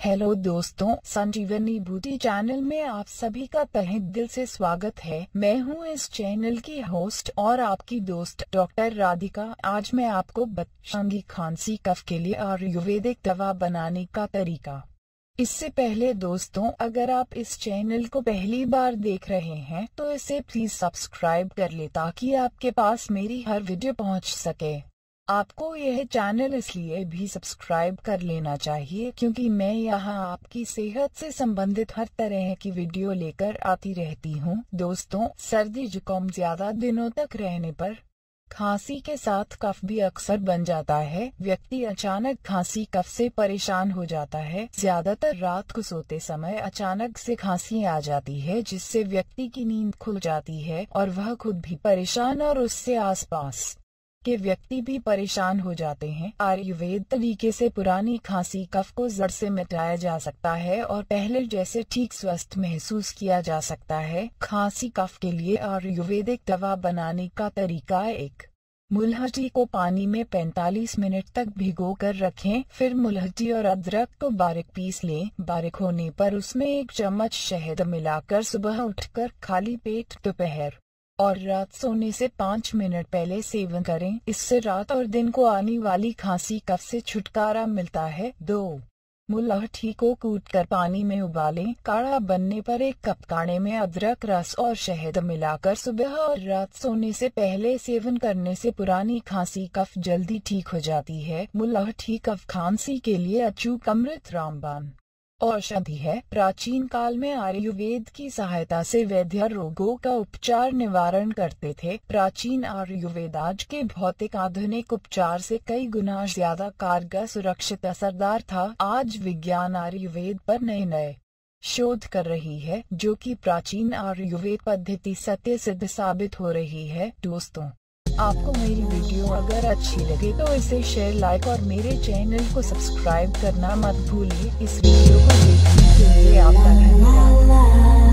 Hello दोस्तों, संजीवनी beauty channel में आप सभी का तहे दिल से स्वागत है। मैं हूं इस चैनल की होस्ट और आपकी दोस्त डॉक्टर राधिका। आज मैं आपको बताऊंगी खांसी कफ के लिए आयुर्वेदिक दवा बनाने का तरीका। इससे पहले दोस्तों, अगर आप इस चैनल को पहली बार देख रहे हैं तो इसे प्लीज सब्सक्राइब कर ले ताकि आपके पास मेरी हर वीडियो पहुंच सके। आपको यह चैनल इसलिए भी सब्सक्राइब कर लेना चाहिए क्योंकि मैं यहाँ आपकी सेहत से संबंधित हर तरह की वीडियो लेकर आती रहती हूँ। दोस्तों, सर्दी जुकाम ज्यादा दिनों तक रहने पर खांसी के साथ कफ भी अक्सर बन जाता है। व्यक्ति अचानक खांसी कफ से परेशान हो जाता है। ज्यादातर रात को सोते समय अचानक से खांसी आ जाती है जिससे व्यक्ति की नींद खुल जाती है और वह खुद भी परेशान और उससे आसपास के व्यक्ति भी परेशान हो जाते हैं। आयुर्वेद तरीके से पुरानी खांसी कफ को जड़ से मिटाया जा सकता है और पहले जैसे ठीक स्वस्थ महसूस किया जा सकता है। खांसी कफ के लिए आयुर्वेदिक दवा बनाने का तरीका 1। मुलहटी को पानी में 45 मिनट तक भिगो कर रखें। फिर मुलहटी और अदरक को बारीक पीस लें। बारीक होने पर उसमें 1 चम्मच शहद मिलाकर सुबह उठकर खाली पेट दोपहर और रात सोने से 5 मिनट पहले सेवन करें। इससे रात और दिन को आने वाली खांसी कफ से छुटकारा मिलता है। 2। मुलहठी को कूटकर पानी में उबालें। काढ़ा बनने पर 1 कप काढ़े में अदरक रस और शहद मिलाकर सुबह और रात सोने से पहले सेवन करने से पुरानी खांसी कफ जल्दी ठीक हो जाती है। मुलहठी कफ खांसी के लिए अचूक अमृत रामबाण औषधि है। प्राचीन काल में आयुर्वेद की सहायता से वैद्य रोगों का उपचार निवारण करते थे। प्राचीन आयुर्वेद आज के भौतिक आधुनिक उपचार से कई गुना ज्यादा कारगर, सुरक्षित, असरदार था। आज विज्ञान आयुर्वेद पर नए शोध कर रही है जो कि प्राचीन आयुर्वेद पद्धति सत्य सिद्ध साबित हो रही है। दोस्तों, आपको मेरी वीडियो अगर अच्छी लगे तो इसे शेयर, लाइक और मेरे चैनल को सब्सक्राइब करना मत भूलिए। इस वीडियो को देखने के लिए आपका धन्यवाद।